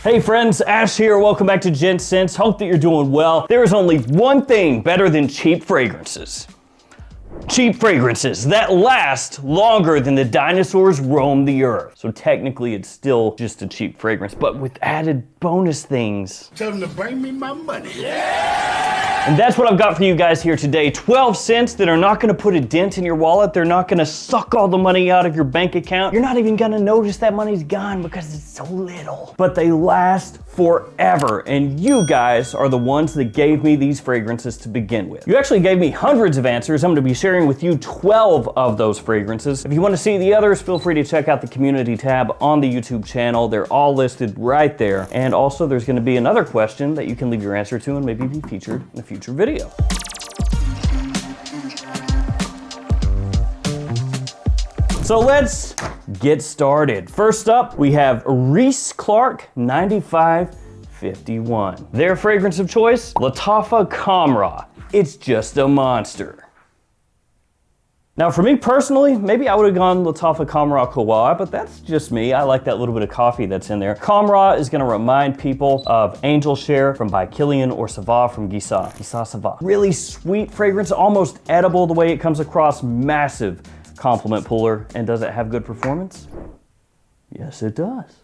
Hey friends, Ash here. Welcome back to Gents. Hope that you're doing well. There is only one thing better than cheap fragrances. Cheap fragrances that last longer than the dinosaurs roamed the earth. So technically it's still just a cheap fragrance, but with added bonus things. Tell them to bring me my money. Yeah! And that's what I've got for you guys here today. 12 cents that are not gonna put a dent in your wallet. They're not gonna suck all the money out of your bank account. You're not even gonna notice that money's gone because it's so little. But they last forever. And you guys are the ones that gave me these fragrances to begin with. You actually gave me hundreds of answers. I'm gonna be sharing with you 12 of those fragrances. If you wanna see the others, feel free to check out the community tab on the YouTube channel. They're all listed right there. And also there's gonna be another question that you can leave your answer to and maybe be featured in a future video. So let's get started. First up, we have Reese Clark 9551. Their fragrance of choice, Lattafa Kamra. It's just a monster. Now for me personally, maybe I would have gone Lattafa Kamra Kawa, but that's just me. I like that little bit of coffee that's in there. Kamra is gonna remind people of Angel Share from by Kilian or Sava from Gisa Sava. Really sweet fragrance, almost edible the way it comes across. Massive compliment puller. And does it have good performance? Yes, it does.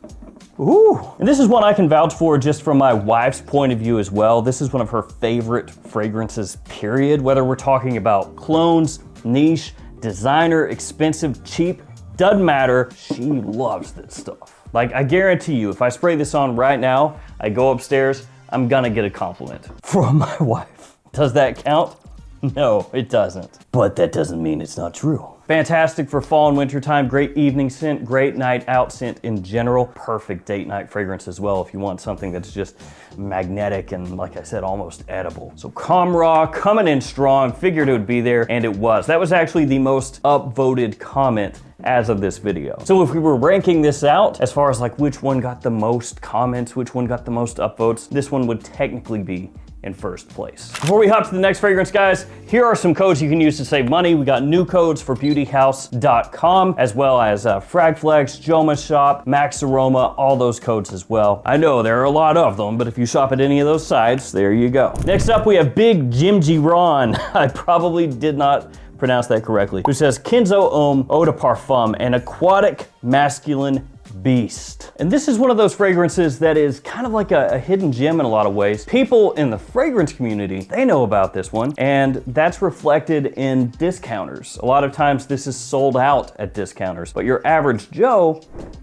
Ooh. And this is one I can vouch for just from my wife's point of view as well. This is one of her favorite fragrances, period. Whether we're talking about clones, niche, designer, expensive, cheap, doesn't matter. She loves this stuff. Like, I guarantee you, if I spray this on right now, I go upstairs, I'm gonna get a compliment from my wife. Does that count? No, it doesn't. But that doesn't mean it's not true. Fantastic for fall and winter time, great evening scent, great night out scent in general. Perfect date night fragrance as well if you want something that's just magnetic and, like I said, almost edible. So Kamra coming in strong, figured it would be there, and it was. That was actually the most upvoted comment as of this video. So if we were ranking this out, as far as like which one got the most comments, which one got the most upvotes, this one would technically be in first place. Before we hop to the next fragrance, guys, here are some codes you can use to save money. We got new codes for beautyhouse.com, as well as Fragflex, JOMASHOP, Max Aroma, all those codes as well. I know there are a lot of them, but if you shop at any of those sites, there you go. Next up, we have Big Jim Ron. I probably did not pronounce that correctly. Who says Kenzo Homme Eau de Parfum, an aquatic masculine beast. And this is one of those fragrances that is kind of like a hidden gem in a lot of ways. People in the fragrance community, they know about this one, and that's reflected in discounters. A lot of times this is sold out at discounters, but your average Joe,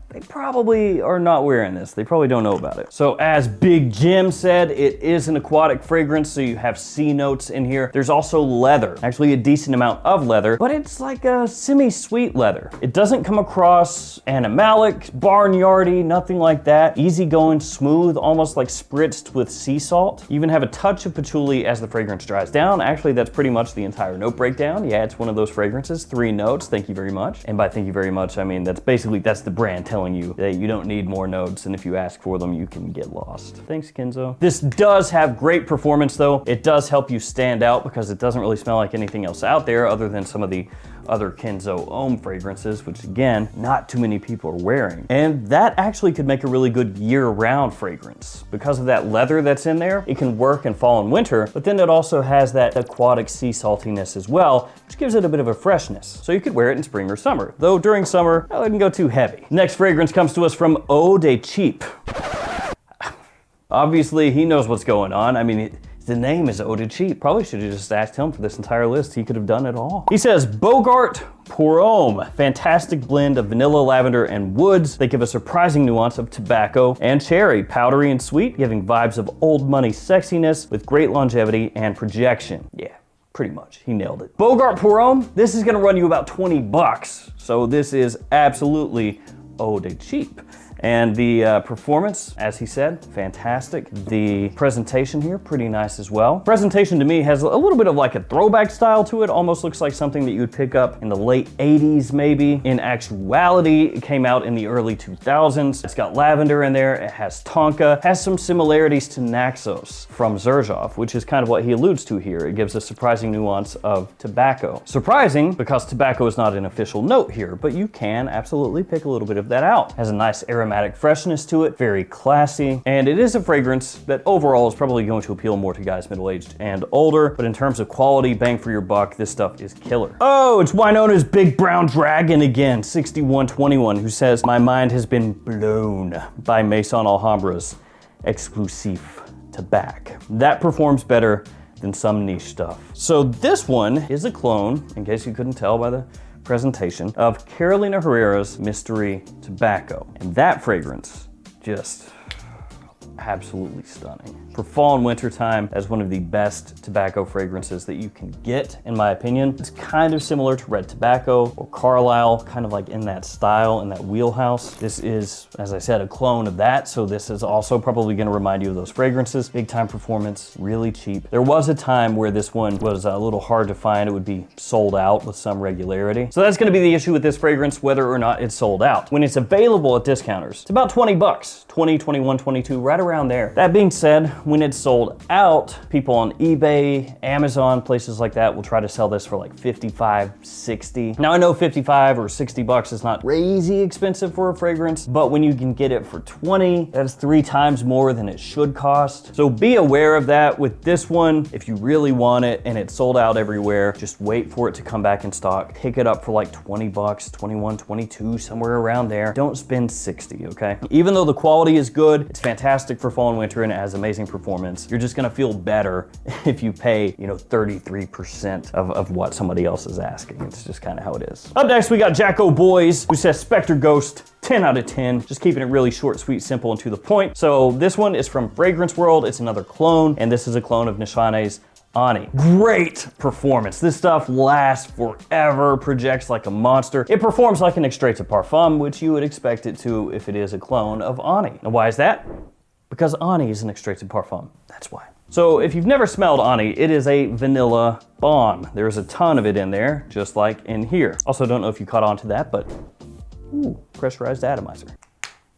they probably are not wearing this. They probably don't know about it. So as Big Jim said, it is an aquatic fragrance, so you have sea notes in here. There's also leather, actually a decent amount of leather, but it's like a semi-sweet leather. It doesn't come across animalic, barnyardy, nothing like that. Easygoing, smooth, almost like spritzed with sea salt. You even have a touch of patchouli as the fragrance dries down. Actually, that's pretty much the entire note breakdown. Yeah, it's one of those fragrances, 3 notes, thank you very much. And by thank you very much, I mean, that's the brand telling you that you don't need more notes, and if you ask for them, you can get lost. Thanks, Kenzo. This does have great performance though. It does help you stand out because it doesn't really smell like anything else out there other than some of the other Kenzo Homme fragrances, which again, not too many people are wearing. And that actually could make a really good year-round fragrance. Because of that leather that's in there, it can work in fall and winter, but then it also has that aquatic sea saltiness as well, which gives it a bit of a freshness. So you could wear it in spring or summer, though during summer, I wouldn't go too heavy. Next fragrance comes to us from Eau de Cheap. Obviously, he knows what's going on. I mean, the name is Eau de Cheap. Probably should have just asked him for this entire list. He could have done it all. He says, Bogart Pour Homme. Fantastic blend of vanilla, lavender, and woods. They give a surprising nuance of tobacco and cherry. Powdery and sweet, giving vibes of old money sexiness with great longevity and projection. Yeah, pretty much. He nailed it. Bogart Pour Homme, this is gonna run you about 20 bucks. So this is absolutely Eau de Cheap. And the performance, as he said, fantastic. The presentation here, pretty nice as well. Presentation to me has a little bit of like a throwback style to it. Almost looks like something that you would pick up in the late 80s maybe. In actuality, it came out in the early 2000s. It's got lavender in there, it has tonka, has some similarities to Naxos from Xerjoff, which is kind of what he alludes to here. It gives a surprising nuance of tobacco. Surprising because tobacco is not an official note here, but you can absolutely pick a little bit of that out. Has a nice aromatic aromatic freshness to it, very classy, and it is a fragrance that overall is probably going to appeal more to guys middle-aged and older, but in terms of quality, bang for your buck, this stuff is killer. Oh, it's Winona's Big Brown Dragon again, 6121, who says, my mind has been blown by Maison Alhambra's EXCLUSIF tobacco. That performs better than some niche stuff. So this one is a clone, in case you couldn't tell by the presentation, of Carolina Herrera's Mystery Tobacco. And that fragrance, just absolutely stunning. For fall and winter time, as one of the best tobacco fragrances that you can get, in my opinion. It's kind of similar to Red Tobacco or Carlisle, kind of like in that style, in that wheelhouse. This is, as I said, a clone of that, so this is also probably gonna remind you of those fragrances. Big time performance, really cheap. There was a time where this one was a little hard to find. It would be sold out with some regularity. So that's gonna be the issue with this fragrance, whether or not it's sold out. When it's available at discounters, it's about 20 bucks, 20, 21, 22, right around there. That being said, when it's sold out, people on eBay, Amazon, places like that will try to sell this for like 55, 60. Now I know 55 or 60 bucks is not crazy expensive for a fragrance, but when you can get it for 20, that's 3 times more than it should cost. So be aware of that with this one. If you really want it and it's sold out everywhere, just wait for it to come back in stock. Pick it up for like 20 bucks, 21, 22, somewhere around there. Don't spend 60, okay? Even though the quality is good, it's fantastic for fall and winter and it has amazing performance. You're just gonna feel better if you pay, 33% of what somebody else is asking. It's just kind of how it is. Up next, we got Jacko Boys, who says Spectre Ghost, 10 out of 10. Just keeping it really short, sweet, simple, and to the point. So this one is from Fragrance World. It's another clone, and this is a clone of Nishane's Ani. Great performance. This stuff lasts forever, projects like a monster. It performs like an extrait de parfum, which you would expect it to if it is a clone of Ani. Now, why is that? Because Ani is an extrait de parfum. That's why. So if you've never smelled Ani, it is a vanilla bomb. There's a ton of it in there, just like in here. Also, don't know if you caught on to that, but ooh, pressurized atomizer.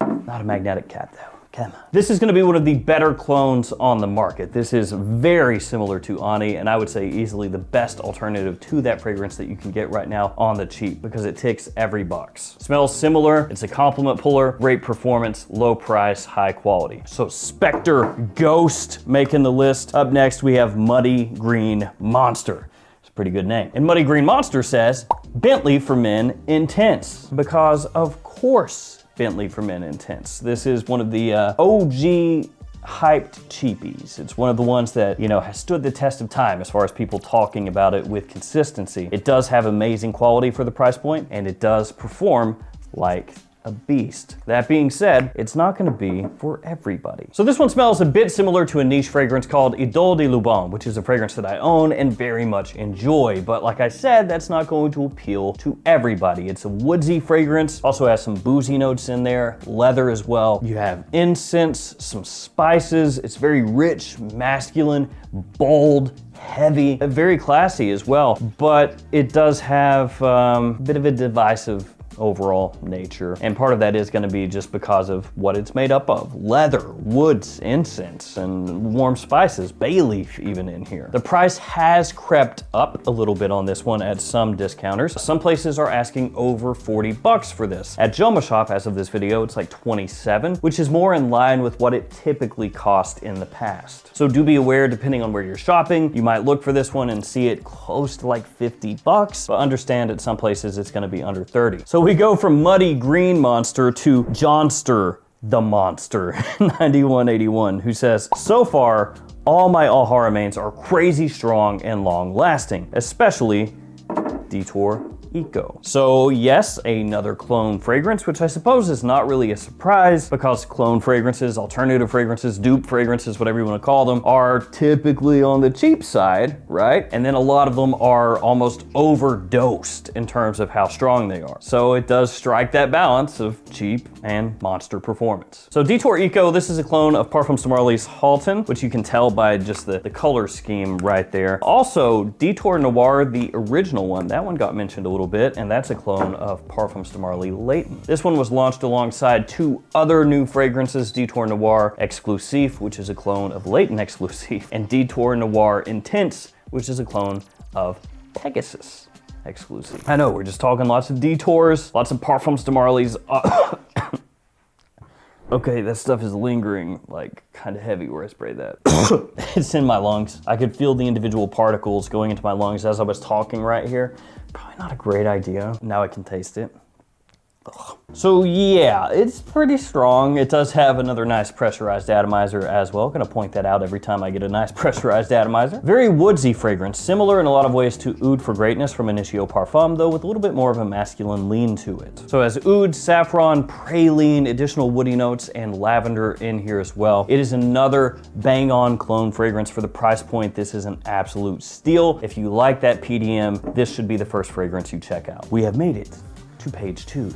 Not a magnetic cat though. Come on. This is gonna be one of the better clones on the market. This is very similar to Ani, and I would say easily the best alternative to that fragrance that you can get right now on the cheap because it ticks every box. Smells similar, it's a compliment puller, great performance, low price, high quality. So Spectre Ghost making the list. Up next, we have Muddy Green Monster. It's a pretty good name. And Muddy Green Monster says, Bentley for Men Intense, because of course, Bentley for Men Intense. This is one of the OG hyped cheapies. It's one of the ones that, has stood the test of time as far as people talking about it with consistency. It does have amazing quality for the price point, and it does perform like a beast. That being said, it's not gonna be for everybody. So this one smells a bit similar to a niche fragrance called Idole de Lubin, which is a fragrance that I own and very much enjoy. But like I said, that's not going to appeal to everybody. It's a woodsy fragrance, also has some boozy notes in there, leather as well. You have incense, some spices. It's very rich, masculine, bold, heavy, very classy as well. But it does have a bit of a divisive overall nature. And part of that is gonna be just because of what it's made up of. Leather, woods, incense, and warm spices, bay leaf even in here. The price has crept up a little bit on this one at some discounters. Some places are asking over 40 bucks for this. At JOMASHOP, as of this video, it's like 27, which is more in line with what it typically cost in the past. So do be aware, depending on where you're shopping, you might look for this one and see it close to like 50 bucks, but understand at some places it's gonna be under 30. So we go from Muddy Green Monster to Johnster the Monster, 9181, who says, so far, all my Alhara mains are crazy strong and long lasting, especially Detour Eco. So yes, another clone fragrance, which I suppose is not really a surprise because clone fragrances, alternative fragrances, dupe fragrances, whatever you want to call them, are typically on the cheap side, right? And then a lot of them are almost overdosed in terms of how strong they are. So it does strike that balance of cheap and monster performance. So Detour Eco, this is a clone of Parfums de Marly's HALTANE, which you can tell by just the color scheme right there. Also, Detour Noir, the original one, that one got mentioned a little bit, and that's a clone of Parfums de Marly LAYTON. This one was launched alongside 2 other new fragrances, Detour Noir EXCLUSIF, which is a clone of LAYTON EXCLUSIF, and Detour Noir Intense, which is a clone of Pegasus EXCLUSIF. I know, we're just talking lots of Detours, lots of Parfums de Marly's. Okay, that stuff is lingering, like, kind of heavy where I sprayed that. It's in my lungs. I could feel the individual particles going into my lungs as I was talking right here. Probably not a great idea. Now I can taste it. Ugh. So yeah, it's pretty strong. It does have another nice pressurized atomizer as well. Gonna point that out every time I get a nice pressurized atomizer. Very woodsy fragrance, similar in a lot of ways to Oud for Greatness from Initio Parfum, though with a little bit more of a masculine lean to it. So as oud, saffron, praline, additional woody notes, and lavender in here as well. It is another bang-on cologne fragrance for the price point. This is an absolute steal. If you like that PDM, this should be the first fragrance you check out. We have made it to page 2.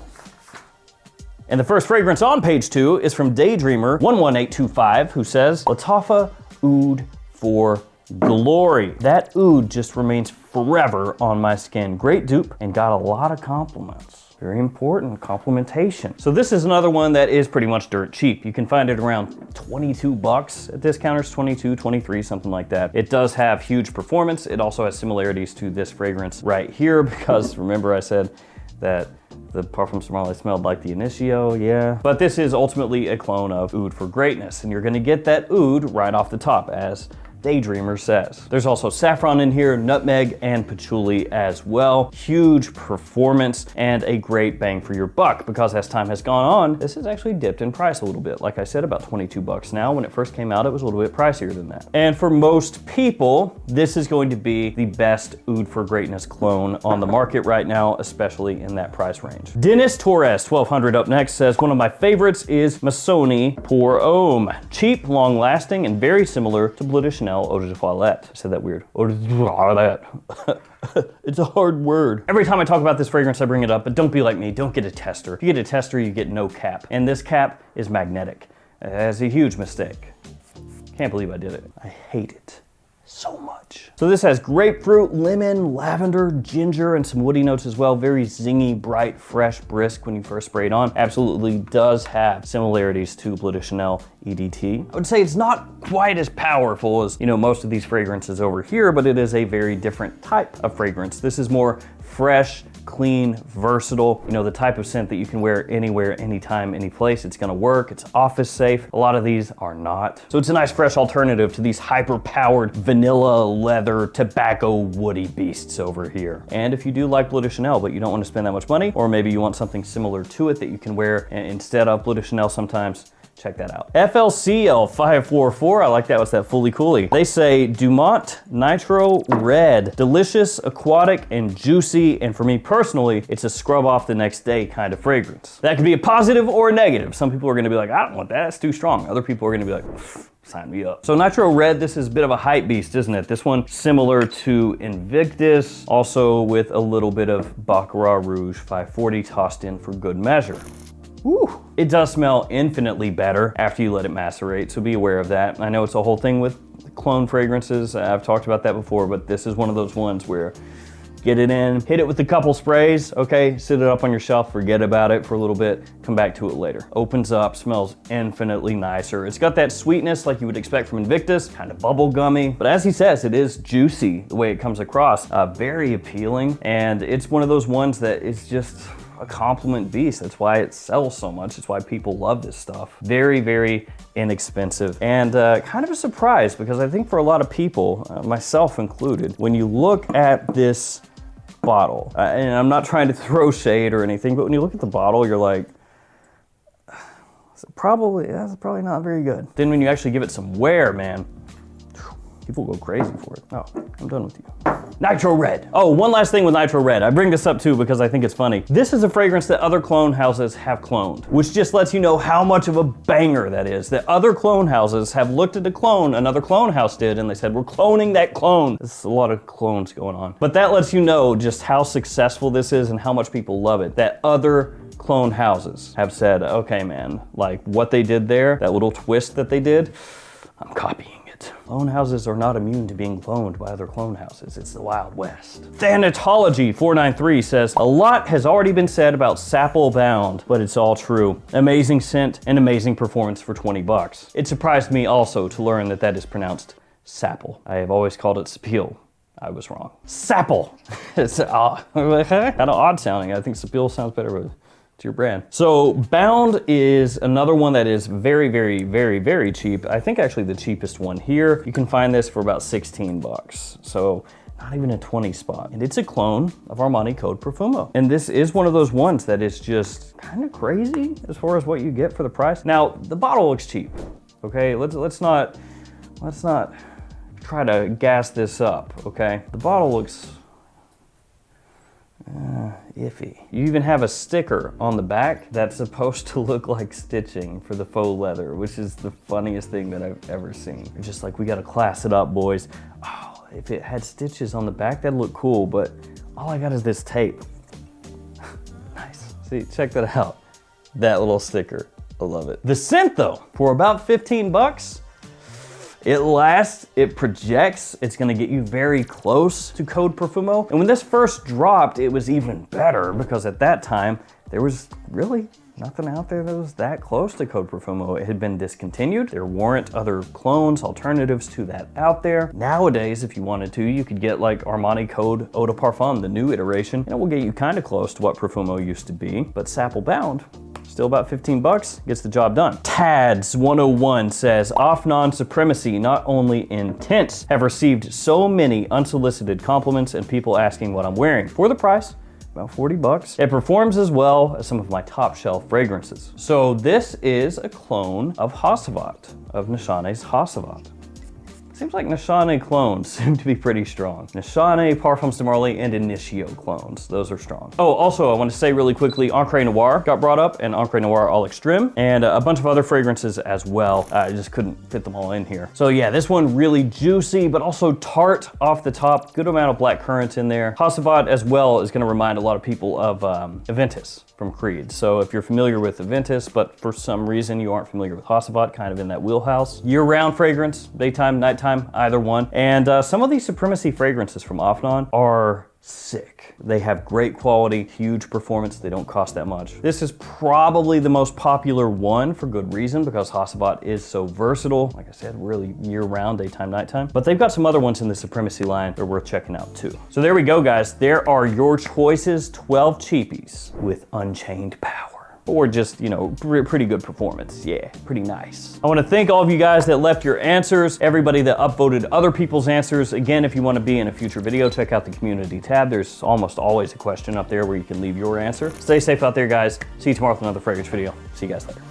And the first fragrance on page 2 is from Daydreamer 11825, who says, Lattafa Oud for Glory. That oud just remains forever on my skin. Great dupe and got a lot of compliments. Very important, complimentation. So this is another one that is pretty much dirt cheap. You can find it around 22 bucks at discounters, 22, 23, something like that. It does have huge performance. It also has similarities to this fragrance right here because remember I said that the Parfums Marley smelled like the Initio, yeah. But this is ultimately a clone of Oud for Greatness, and you're gonna get that oud right off the top, as Daydreamer says. There's also saffron in here, nutmeg, and patchouli as well. Huge performance and a great bang for your buck, because as time has gone on, this has actually dipped in price a little bit. Like I said, about 22 bucks now. When it first came out, it was a little bit pricier than that. And for most people, this is going to be the best Oud for Greatness clone on the market right now, especially in that price range. Dennis Torres, 1200 up next, says, one of my favorites is Missoni Pour Homme. Cheap, long lasting, and very similar to Bleu de Chanel Eau de Toilette. I said that weird. Eau de Toilette. It's a hard word. Every time I talk about this fragrance, I bring it up, but don't be like me. Don't get a tester. If you get a tester, you get no cap. And this cap is magnetic. That's a huge mistake. Can't believe I did it. I hate it so much. So this has grapefruit, lemon, lavender, ginger, and some woody notes as well. Very zingy, bright, fresh, brisk when you first spray it on. Absolutely does have similarities to Bleu de Chanel EDT. I would say it's not quite as powerful as, you know, most of these fragrances over here, but it is a very different type of fragrance. This is more fresh, clean, versatile, you know, the type of scent that you can wear anywhere, anytime, any place. It's gonna work, it's office safe. A lot of these are not. So it's a nice fresh alternative to these hyper-powered vanilla, leather, tobacco, woody beasts over here. And if you do like Bleu de Chanel, but you don't want to spend that much money, or maybe you want something similar to it that you can wear instead of Bleu de Chanel sometimes, check that out. FLCL 544, I like that, what's that, Fully Cooly. They say Dumont Nitro Red, delicious, aquatic, and juicy, and for me personally, it's a scrub off the next day kind of fragrance. That could be a positive or a negative. Some people are gonna be like, I don't want that, it's too strong. Other people are gonna be like, sign me up. So Nitro Red, this is a bit of a hype beast, isn't it? This one similar to Invictus, also with a little bit of Baccarat Rouge 540 tossed in for good measure. Woo. It does smell infinitely better after you let it macerate, so be aware of that. I know it's a whole thing with cologne fragrances. I've talked about that before, but this is one of those ones where get it in, hit it with a couple sprays, okay? Sit it up on your shelf, forget about it for a little bit, come back to it later. Opens up, smells infinitely nicer. It's got that sweetness like you would expect from Invictus, kind of bubble gummy, but as he says, it is juicy the way it comes across. Very appealing, and it's one of those ones that is just a compliment beast. That's why it sells so much. It's why people love this stuff. Very, very inexpensive, and kind of a surprise, because I think for a lot of people, myself included, when you look at this bottle, and I'm not trying to throw shade or anything, but when you look at the bottle, you're like, that's probably not very good. Then when you actually give it some wear, man, people go crazy for it. Oh, I'm done with you. Nitro Red. Oh, one last thing with Nitro Red. I bring this up too because I think it's funny. This is a fragrance that other clone houses have cloned, which just lets you know how much of a banger that is. That other clone houses have looked at a clone another clone house did, and they said, we're cloning that clone. There's a lot of clones going on. But that lets you know just how successful this is and how much people love it. That other clone houses have said, okay, man, like what they did there, that little twist that they did, I'm copying. Clone houses are not immune to being cloned by other clone houses. It's the Wild West. Thanatology 493 says, a lot has already been said about Sapple Bound, but it's all true. Amazing scent and amazing performance for 20 bucks. It surprised me also to learn that that is pronounced Sapple. I have always called it Sapil. I was wrong. Sapple. It's kind of odd sounding. I think Sapil sounds better, but It's your brand. So Bound is another one that is very, very, very, very cheap. I think actually the cheapest one here. You can find this for about 16 bucks. So not even a 20 spot. And it's a clone of Armani Code Profumo. And this is one of those ones that is just kind of crazy as far as what you get for the price. Now, the bottle looks cheap, okay? Let's not try to gas this up, okay? The bottle looks iffy. You even have a sticker on the back that's supposed to look like stitching for the faux leather, which is the funniest thing that I've ever seen. You're just like, we gotta class it up, boys. Oh, if it had stitches on the back, that'd look cool, but all I got is this tape. Nice. See, check that out. That little sticker, I love it. The scent though, for about 15 bucks, it lasts, it projects, it's gonna get you very close to Code Profumo. And when this first dropped, it was even better because at that time, there was really nothing out there that was that close to Code Profumo. It had been discontinued. There weren't other clones, alternatives to that out there. Nowadays, if you wanted to, you could get like Armani Code Eau de Parfum, the new iteration, and it will get you kind of close to what Profumo used to be. But Sapple Bound, still about 15 bucks, gets the job done. Tads 101 says, Off-Non Supremacy, not only intense, have received so many unsolicited compliments and people asking what I'm wearing. For the price, about 40 bucks. It performs as well as some of my top shelf fragrances. So this is a clone of Hasavat, of Nishane's Hasavat. Seems like Nishane clones seem to be pretty strong. Nishane, Parfums de Marly, and Initio clones. Those are strong. Oh, also, I want to say really quickly, Ancre Noir got brought up, and Ancre Noir All Extreme, and a bunch of other fragrances as well. I just couldn't fit them all in here. So yeah, this one really juicy, but also tart off the top. Good amount of black currants in there. Hasavat as well is going to remind a lot of people of Aventus from Creed. So if you're familiar with Aventus, but for some reason you aren't familiar with Hasavat, kind of in that wheelhouse. Year-round fragrance, daytime, nighttime, either one. And some of these Supremacy fragrances from Off-Non are sick. They have great quality, huge performance. They don't cost that much. This is probably the most popular one for good reason because Hasavat is so versatile. Like I said, really year-round, daytime, nighttime. But they've got some other ones in the Supremacy line that are worth checking out too. So there we go, guys. There are your choices, 12 cheapies with unchained power. Or just, you know, pretty good performance. Yeah, pretty nice. I want to thank all of you guys that left your answers, everybody that upvoted other people's answers. Again, if you want to be in a future video, check out the community tab. There's almost always a question up there where you can leave your answer. Stay safe out there, guys. See you tomorrow with another fragrance video. See you guys later.